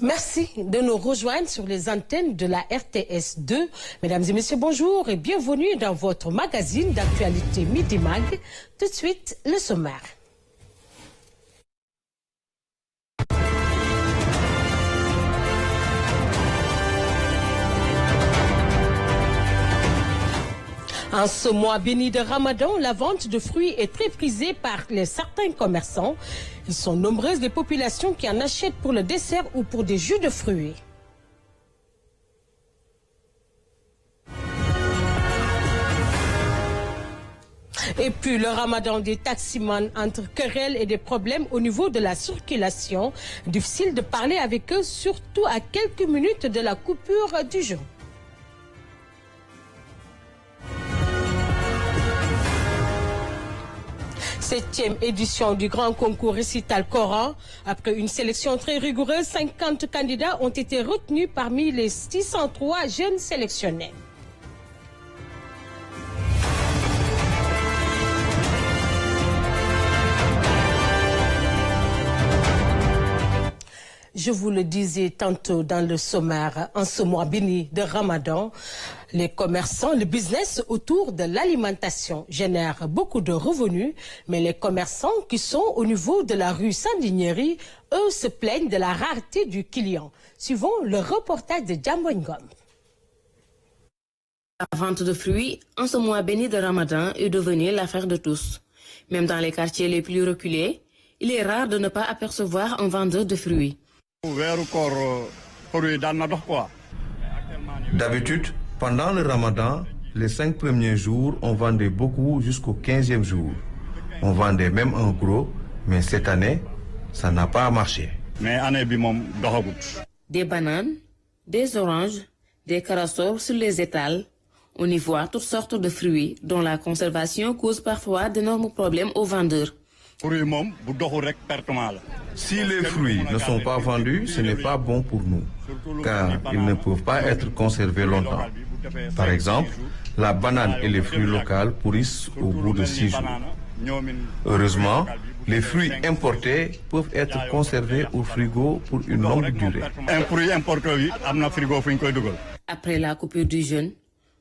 Merci de nous rejoindre sur les antennes de la RTS 2. Mesdames et messieurs, bonjour et bienvenue dans votre magazine d'actualité Midi Mag. Tout de suite, le sommaire. En ce mois béni de Ramadan, la vente de fruits est très prisée par certains commerçants. Ils sont nombreuses les populations qui en achètent pour le dessert ou pour des jus de fruits. Et puis le Ramadan des taximans, entre querelles et des problèmes au niveau de la circulation. Difficile de parler avec eux, surtout à quelques minutes de la coupure du jeûne. Septième édition du grand concours récital Coran. Après une sélection très rigoureuse, 50 candidats ont été retenus parmi les 603 jeunes sélectionnés. Je vous le disais tantôt dans le sommaire, en ce mois béni de Ramadan, les commerçants, le business autour de l'alimentation génère beaucoup de revenus, mais les commerçants qui sont au niveau de la rue Sandiniéry, eux se plaignent de la rareté du client. Suivons le reportage de Djambongom. La vente de fruits en ce mois béni de Ramadan est devenue l'affaire de tous. Même dans les quartiers les plus reculés, il est rare de ne pas apercevoir un vendeur de fruits. D'habitude, pendant le Ramadan, les 5 premiers jours, on vendait beaucoup jusqu'au 15e jour. On vendait même en gros, mais cette année, ça n'a pas marché. Des bananes, des oranges, des carassors sur les étals. On y voit toutes sortes de fruits dont la conservation cause parfois d'énormes problèmes aux vendeurs. Si les fruits ne sont pas vendus, ce n'est pas bon pour nous, car ils ne peuvent pas être conservés longtemps. Par exemple, la banane et les fruits locaux pourrissent au bout de 6 jours. Heureusement, les fruits importés peuvent être conservés au frigo pour une longue durée. Après la coupure du jeûne,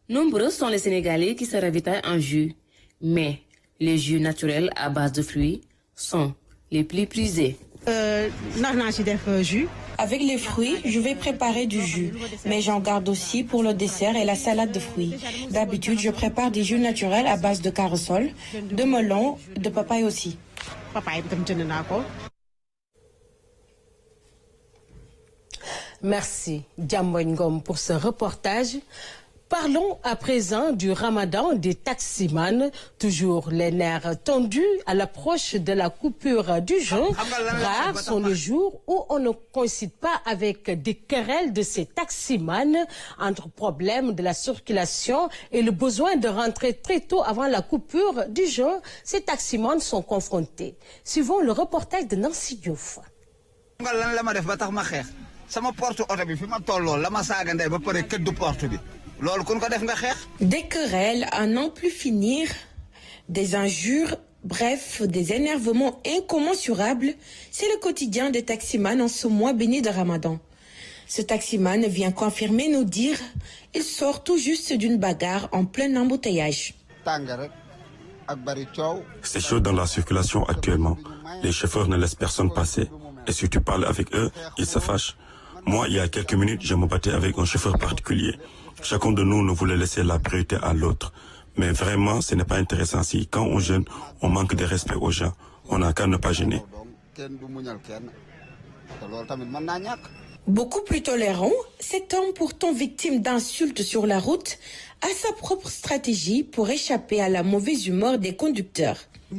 nombreux sont les Sénégalais qui se ravitaillent en jus. Mais les jus naturels à base de fruits sont les plus prisés. Avec les fruits, je vais préparer du jus, mais j'en garde aussi pour le dessert et la salade de fruits. D'habitude, je prépare des jus naturels à base de corossol, de melon, de papaye aussi. Merci Djambongom pour ce reportage. Parlons à présent du Ramadan des taximans, toujours les nerfs tendus à l'approche de la coupure du jeûne. Rares sont les jours où on ne coïncide pas avec des querelles de ces taximans entre problèmes de la circulation et le besoin de rentrer très tôt avant la coupure du jeûne. Ces taximans sont confrontés. Suivons le reportage de Nancy Diouf. Des querelles à n'en plus finir, des injures, bref, des énervements incommensurables, c'est le quotidien des taximans en ce mois béni de Ramadan. Ce taximan vient confirmer nous dire il sort tout juste d'une bagarre en plein embouteillage. C'est chaud dans la circulation actuellement. Les chauffeurs ne laissent personne passer. Et si tu parles avec eux, ils se fâchent. Moi, il y a quelques minutes, je me battais avec un chauffeur particulier. Chacun de nous ne voulait laisser la priorité à l'autre. Mais vraiment, ce n'est pas intéressant si, quand on jeûne, on manque de respect aux gens. On n'a qu'à ne pas gêner. Beaucoup plus tolérant, cet homme pourtant victime d'insultes sur la route a sa propre stratégie pour échapper à la mauvaise humeur des conducteurs. Pour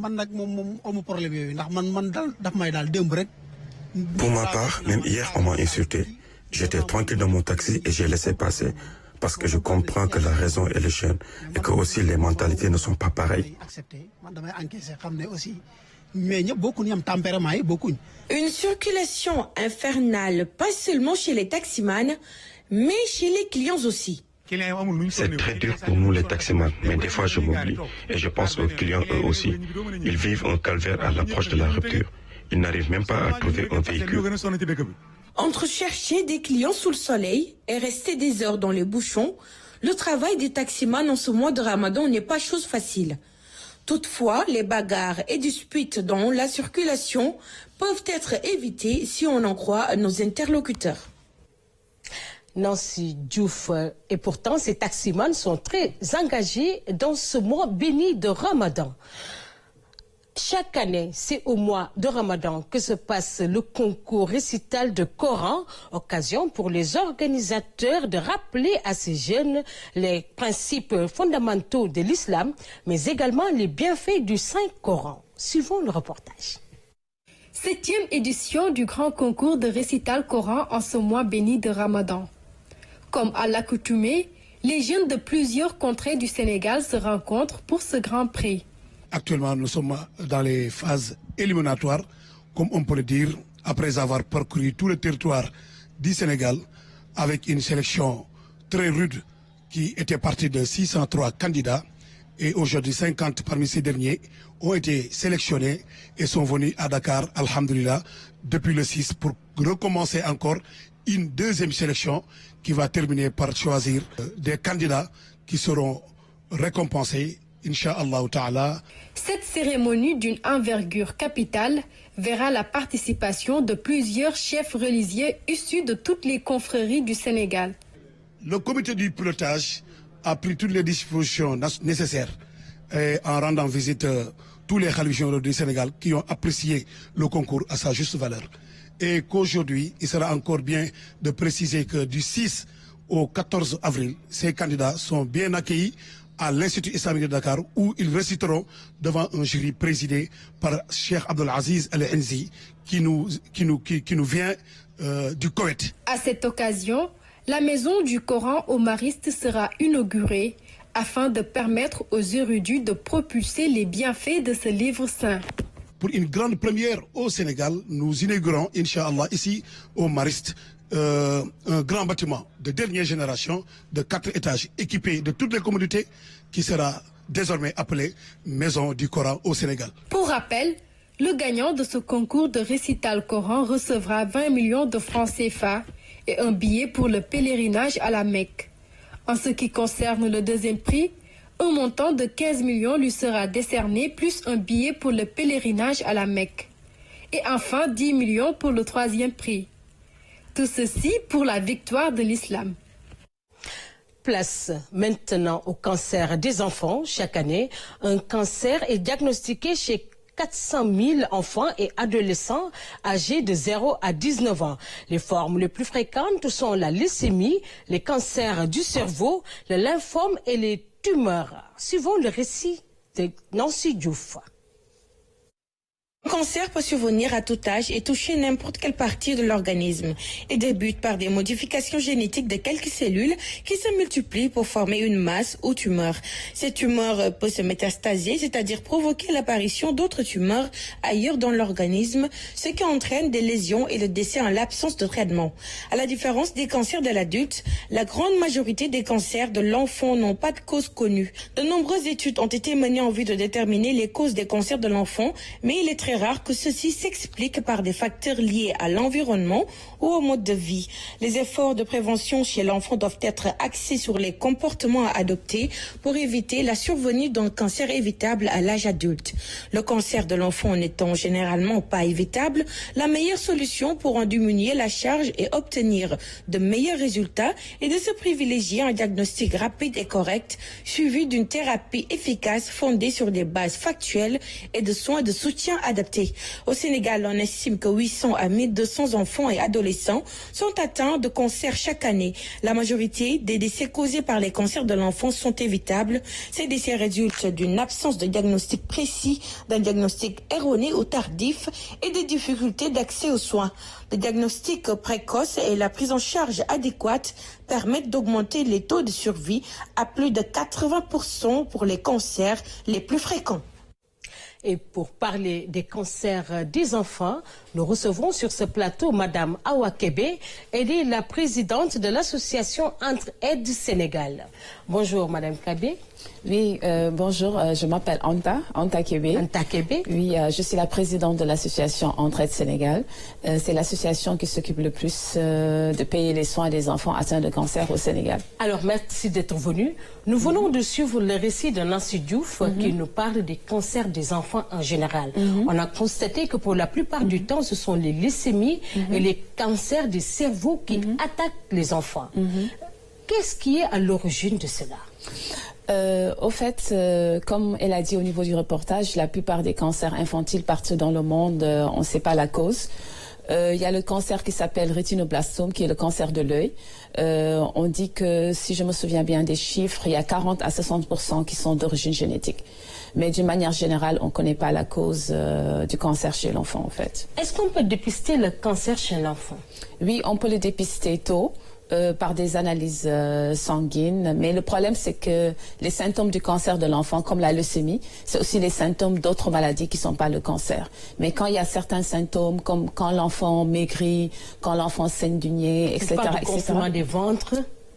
ma part, même hier, on m'a insulté. J'étais tranquille dans mon taxi et j'ai laissé passer. Parce que je comprends que la raison est le jeûne et que aussi les mentalités ne sont pas pareilles. Une circulation infernale, pas seulement chez les taximans, mais chez les clients aussi. C'est très dur pour nous les taximans, mais des fois je m'oublie. Et je pense aux clients eux aussi. Ils vivent un calvaire à l'approche de la rupture. Ils n'arrivent même pas à trouver un véhicule. Entre chercher des clients sous le soleil et rester des heures dans les bouchons, le travail des taximans en ce mois de Ramadan n'est pas chose facile. Toutefois, les bagarres et disputes dans la circulation peuvent être évitées si on en croit nos interlocuteurs. Nancy Diouf, et pourtant ces taximans sont très engagés dans ce mois béni de Ramadan. Chaque année, c'est au mois de Ramadan que se passe le concours récital de Coran, occasion pour les organisateurs de rappeler à ces jeunes les principes fondamentaux de l'islam, mais également les bienfaits du Saint-Coran. Suivons le reportage. 7e édition du grand concours de récital Coran en ce mois béni de Ramadan. Comme à l'accoutumée, les jeunes de plusieurs contrées du Sénégal se rencontrent pour ce grand prix. Actuellement, nous sommes dans les phases éliminatoires, comme on peut le dire, après avoir parcouru tout le territoire du Sénégal avec une sélection très rude qui était partie de 603 candidats. Et aujourd'hui, 50 parmi ces derniers ont été sélectionnés et sont venus à Dakar, alhamdulillah, depuis le 6 pour recommencer encore une deuxième sélection qui va terminer par choisir des candidats qui seront récompensés. Inch'Allah ta'ala. Cette cérémonie d'une envergure capitale verra la participation de plusieurs chefs religieux issus de toutes les confréries du Sénégal. Le comité du pilotage a pris toutes les dispositions nécessaires en rendant visite tous les religions du Sénégal qui ont apprécié le concours à sa juste valeur. Et qu'aujourd'hui, il sera encore bien de préciser que du 6 au 14 avril, ces candidats sont bien accueillis à l'Institut islamique de Dakar où ils réciteront devant un jury présidé par Cheikh Abdelaziz Al-Enzi qui nous vient du Koweït. À cette occasion, la maison du Coran au Mariste sera inaugurée afin de permettre aux érudits de propulser les bienfaits de ce livre saint. Pour une grande première au Sénégal, nous inaugurons, Inch'Allah, ici au Mariste, un grand bâtiment de dernière génération de 4 étages équipé de toutes les commodités qui sera désormais appelé Maison du Coran au Sénégal. Pour rappel, le gagnant de ce concours de récital Coran recevra 20 millions de francs CFA et un billet pour le pèlerinage à la Mecque. En ce qui concerne le deuxième prix, un montant de 15 millions lui sera décerné plus un billet pour le pèlerinage à la Mecque. Et enfin 10 millions pour le troisième prix. Tout ceci pour la victoire de l'islam. Place maintenant au cancer des enfants. Chaque année, un cancer est diagnostiqué chez 400 000 enfants et adolescents âgés de 0 à 19 ans. Les formes les plus fréquentes sont la leucémie, les cancers du cerveau, le lymphome et les tumeurs. Suivons le récit de Nancy Diouf. Le cancer peut survenir à tout âge et toucher n'importe quelle partie de l'organisme. Il débute par des modifications génétiques de quelques cellules qui se multiplient pour former une masse ou tumeur. Ces tumeurs peuvent se métastaser, c'est-à-dire provoquer l'apparition d'autres tumeurs ailleurs dans l'organisme, ce qui entraîne des lésions et le décès en l'absence de traitement. À la différence des cancers de l'adulte, la grande majorité des cancers de l'enfant n'ont pas de cause connue. De nombreuses études ont été menées en vue de déterminer les causes des cancers de l'enfant, mais il est très rare que ceci s'explique par des facteurs liés à l'environnement ou au mode de vie. Les efforts de prévention chez l'enfant doivent être axés sur les comportements à adopter pour éviter la survenue d'un cancer évitable à l'âge adulte. Le cancer de l'enfant n'étant généralement pas évitable, la meilleure solution pour en diminuer la charge et obtenir de meilleurs résultats est de se privilégier un diagnostic rapide et correct, suivi d'une thérapie efficace fondée sur des bases factuelles et de soins de soutien adaptés. Au Sénégal, on estime que 800 à 1200 enfants et adolescents sont atteints de cancer chaque année. La majorité des décès causés par les cancers de l'enfant sont évitables. Ces décès résultent d'une absence de diagnostic précis, d'un diagnostic erroné ou tardif et des difficultés d'accès aux soins. Le diagnostic précoce et la prise en charge adéquate permettent d'augmenter les taux de survie à plus de 80% pour les cancers les plus fréquents. Et pour parler des cancers des enfants, nous recevons sur ce plateau Madame Awa Kébé. Elle est la présidente de l'association Entraide Sénégal. Bonjour Madame Kébé. Oui, bonjour, je m'appelle Anta Kébé. Anta Kébé. Oui, je suis la présidente de l'association Entraide Sénégal. C'est l'association qui s'occupe le plus de payer les soins des enfants atteints de cancer au Sénégal. Alors, merci d'être venu. Nous venons de suivre le récit de Nancy Diouf qui nous parle des cancers des enfants en général. On a constaté que pour la plupart du temps, ce sont les leucémies et les cancers des cerveaux qui attaquent les enfants. Qu'est-ce qui est à l'origine de cela? Au fait, comme elle a dit au niveau du reportage, la plupart des cancers infantiles partout dans le monde, on ne sait pas la cause. Il y a le cancer qui s'appelle rétinoblastome, qui est le cancer de l'œil. On dit que, si je me souviens bien des chiffres, il y a 40 à 60% qui sont d'origine génétique. Mais d'une manière générale, on ne connaît pas la cause du cancer chez l'enfant, en fait. Est-ce qu'on peut dépister le cancer chez l'enfant? Oui, on peut le dépister tôt. Par des analyses sanguines. Mais le problème, c'est que les symptômes du cancer de l'enfant, comme la leucémie, c'est aussi les symptômes d'autres maladies qui ne sont pas le cancer. Mais quand il y a certains symptômes, comme quand l'enfant maigrit, quand l'enfant saigne du nez, etc. On parle du gonflement des ventres.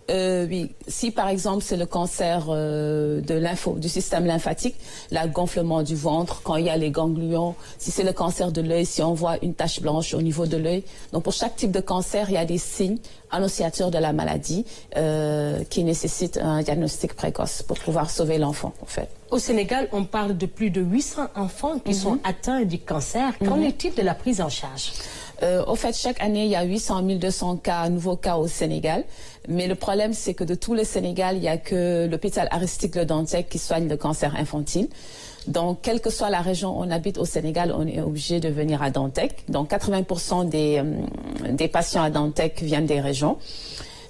Oui, si par exemple c'est le cancer du système lymphatique, le gonflement du ventre, quand il y a les ganglions, si c'est le cancer de l'œil, si on voit une tache blanche au niveau de l'œil. Donc pour chaque type de cancer, il y a des signes annonciateurs de la maladie qui nécessitent un diagnostic précoce pour pouvoir sauver l'enfant, en fait. Au Sénégal, on parle de plus de 800 enfants qui sont atteints du cancer. Qu'en est-il de la prise en charge? Au fait, chaque année, il y a 800 à 1200 nouveaux cas au Sénégal. Mais le problème, c'est que de tout le Sénégal, il n'y a que l'hôpital Aristide Le Dantec qui soigne le cancer infantile. Donc, quelle que soit la région où on habite au Sénégal, on est obligé de venir à Dantec. Donc, 80% des patients à Dantec viennent des régions.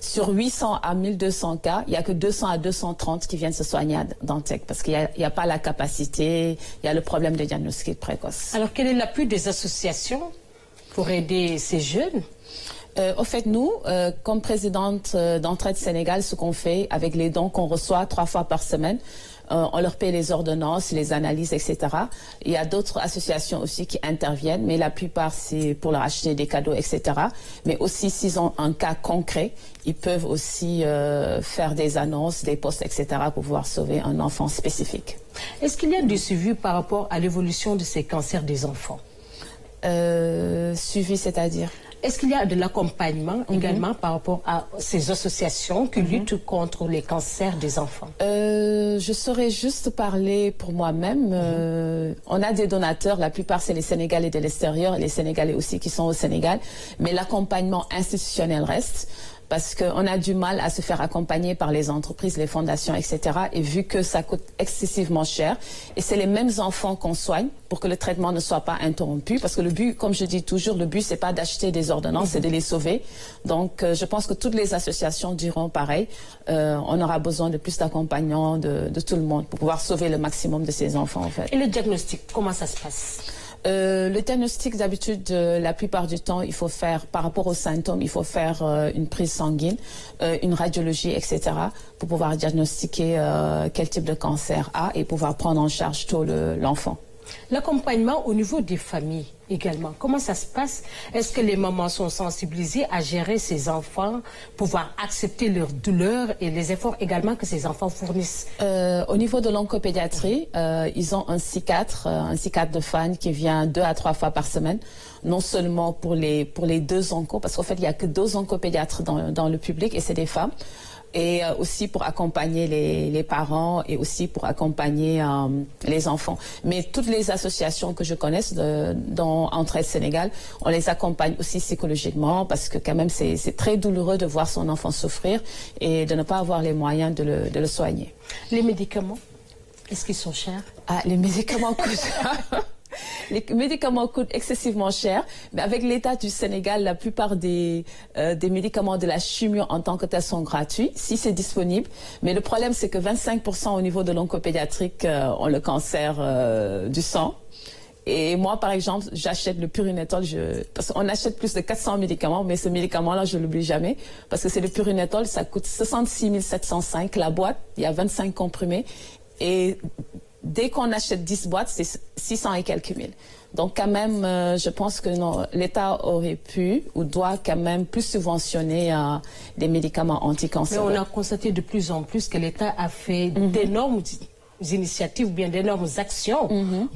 Sur 800 à 1200 cas, il n'y a que 200 à 230 qui viennent se soigner à Dantec parce qu'il n'y a pas la capacité, il y a le problème de diagnostic précoce. Alors, quel est l'appui des associations pour aider ces jeunes? Au fait, nous, comme présidente d'Entraide Sénégal, ce qu'on fait avec les dons qu'on reçoit 3 fois par semaine, on leur paye les ordonnances, les analyses, etc. Il y a d'autres associations aussi qui interviennent, mais la plupart, c'est pour leur acheter des cadeaux, etc. Mais aussi, s'ils ont un cas concret, ils peuvent aussi faire des annonces, des posts, etc. pour pouvoir sauver un enfant spécifique. Est-ce qu'il y a du suivi par rapport à l'évolution de ces cancers des enfants? Suivi, c'est-à-dire? Est-ce qu'il y a de l'accompagnement également par rapport à ces associations qui luttent contre les cancers des enfants? Je saurais juste parler pour moi-même. On a des donateurs, la plupart c'est les Sénégalais de l'extérieur, les Sénégalais aussi qui sont au Sénégal, mais l'accompagnement institutionnel reste. Parce qu'on a du mal à se faire accompagner par les entreprises, les fondations, etc. Et vu que ça coûte excessivement cher, et c'est les mêmes enfants qu'on soigne pour que le traitement ne soit pas interrompu. Parce que le but, comme je dis toujours, le but, c'est pas d'acheter des ordonnances, c'est de les sauver. Donc, je pense que toutes les associations diront pareil. On aura besoin de plus d'accompagnement de tout le monde pour pouvoir sauver le maximum de ces enfants, en fait. Et le diagnostic, comment ça se passe? Le diagnostic, d'habitude, la plupart du temps, il faut faire, par rapport aux symptômes, il faut faire une prise sanguine, une radiologie, etc. pour pouvoir diagnostiquer quel type de cancer a et pouvoir prendre en charge tôt l'enfant. L'accompagnement au niveau des familles également, comment ça se passe? Est-ce que les mamans sont sensibilisées à gérer ces enfants, pouvoir accepter leur douleur et les efforts également que ces enfants fournissent? Au niveau de l'oncopédiatrie, ils ont un psychiatre de fan qui vient 2 à 3 fois par semaine, non seulement pour les 2 oncos, parce qu'en fait, il n'y a que 2 oncopédiatres dans le public et c'est des femmes. Et aussi pour accompagner les parents et aussi pour accompagner les enfants. Mais toutes les associations que je connaisse dans Entraide Sénégal, on les accompagne aussi psychologiquement parce que quand même c'est très douloureux de voir son enfant souffrir et de ne pas avoir les moyens de le soigner. Les médicaments, est-ce qu'ils sont chers? Les médicaments coûtent... Les médicaments coûtent excessivement cher, mais avec l'État du Sénégal, la plupart des médicaments de la chimio en tant que tels sont gratuits, si c'est disponible. Mais le problème, c'est que 25% au niveau de l'oncopédiatrique ont le cancer du sang. Et moi, par exemple, j'achète le Pyrinétol, parce qu'on achète plus de 400 médicaments, mais ce médicament-là, je ne l'oublie jamais, parce que c'est le Pyrinétol, ça coûte 66 705 la boîte, il y a 25 comprimés. Et dès qu'on achète 10 boîtes, c'est 600 et quelques mille. Donc quand même, je pense que l'État aurait pu ou doit quand même plus subventionner des médicaments anticancéreux. Mais on a constaté de plus en plus que l'État a fait d'énormes initiatives, bien d'énormes actions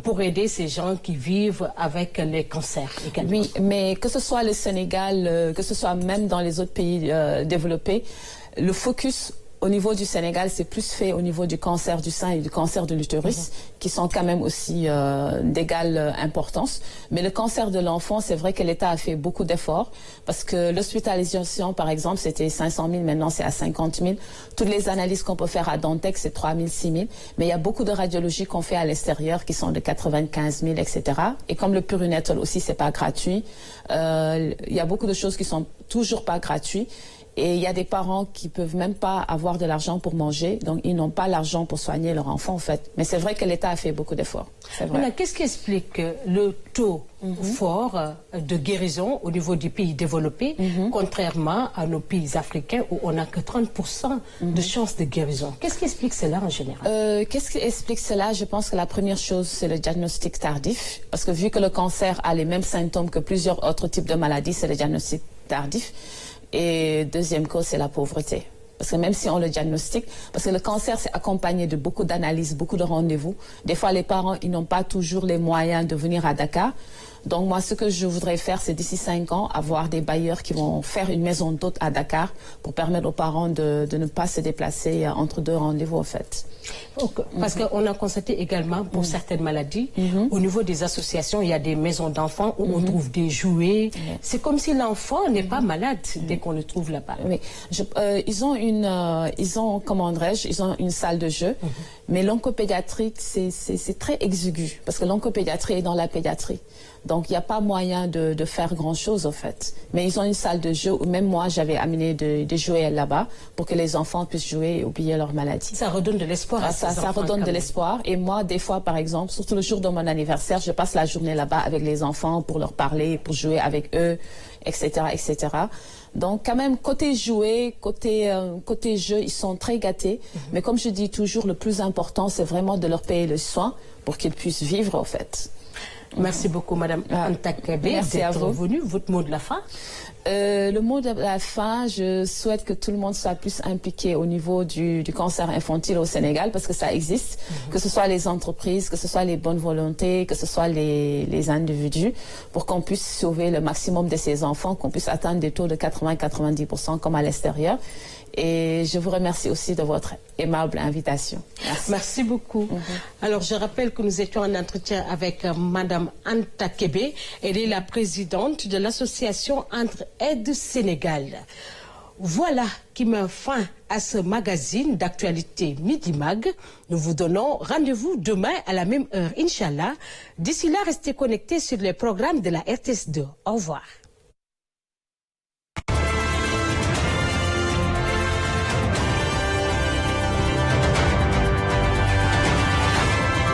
pour aider ces gens qui vivent avec les cancers également. Oui, mais que ce soit le Sénégal, que ce soit même dans les autres pays développés, le focus au niveau du Sénégal, c'est plus fait au niveau du cancer du sein et du cancer de l'utérus, qui sont quand même aussi d'égale importance. Mais le cancer de l'enfant, c'est vrai que l'État a fait beaucoup d'efforts, parce que l'hospitalisation, par exemple, c'était 500 000, maintenant c'est à 50 000. Toutes les analyses qu'on peut faire à Dantec, c'est 3 000, 6 000. Mais il y a beaucoup de radiologies qu'on fait à l'extérieur qui sont de 95 000, etc. Et comme le Purinétol aussi, c'est pas gratuit, il y a beaucoup de choses qui sont toujours pas gratuites. Et il y a des parents qui peuvent même pas avoir de l'argent pour manger, donc ils n'ont pas l'argent pour soigner leur enfant en fait. Mais c'est vrai que l'État a fait beaucoup d'efforts. Qu'est-ce qui explique le taux fort de guérison au niveau des pays développés, contrairement à nos pays africains où on n'a que 30% de chances de guérison? Qu'est-ce qui explique cela en général? Qu'est-ce qui explique cela? Je pense que la première chose, c'est le diagnostic tardif. Parce que vu que le cancer a les mêmes symptômes que plusieurs autres types de maladies, c'est le diagnostic tardif. Et deuxième cause, c'est la pauvreté. Parce que même si on le diagnostique, parce que le cancer, c'est accompagné de beaucoup d'analyses, beaucoup de rendez-vous. Des fois, les parents, ils n'ont pas toujours les moyens de venir à Dakar. Donc moi, ce que je voudrais faire, c'est d'ici 5 ans, avoir des bailleurs qui vont faire une maison d'hôte à Dakar pour permettre aux parents de ne pas se déplacer entre 2 rendez-vous, en fait. Parce qu'on a constaté également, pour certaines maladies, au niveau des associations, il y a des maisons d'enfants où on trouve des jouets. C'est comme si l'enfant n'est pas malade dès qu'on le trouve là-bas. Oui. Ils ont, comment dirais-je, ils ont une salle de jeu, mais l'oncopédiatrique, c'est très exigu, parce que l'oncopédiatrie est dans la pédiatrie. Donc, il n'y a pas moyen de faire grand-chose, en fait. Mais ils ont une salle de jeu où même moi, j'avais amené des jouets là-bas pour que les enfants puissent jouer et oublier leur maladie. Ça redonne de l'espoir. Ça redonne de l'espoir. Et moi, des fois, par exemple, surtout le jour de mon anniversaire, je passe la journée là-bas avec les enfants pour leur parler, pour jouer avec eux, etc., etc. Donc, quand même, côté jouet, côté jeu, ils sont très gâtés. Mais comme je dis toujours, le plus important, c'est vraiment de leur payer le soin pour qu'ils puissent vivre, en fait. Merci beaucoup, Madame Anta Kébé, d'être venue. Votre mot de la fin? Le mot de la fin, je souhaite que tout le monde soit plus impliqué au niveau du cancer infantile au Sénégal, parce que ça existe, que ce soit les entreprises, que ce soit les bonnes volontés, que ce soit les individus, pour qu'on puisse sauver le maximum de ces enfants, qu'on puisse atteindre des taux de 80-90% comme à l'extérieur. Et je vous remercie aussi de votre aimable invitation. Merci beaucoup. Alors, je rappelle que nous étions en entretien avec Madame Anta Kébé. Elle est la présidente de l'association Entre Aide Sénégal. Voilà qui met fin à ce magazine d'actualité Midi Mag. Nous vous donnons rendez-vous demain à la même heure, Inch'Allah. D'ici là, restez connectés sur les programmes de la RTS2. Au revoir.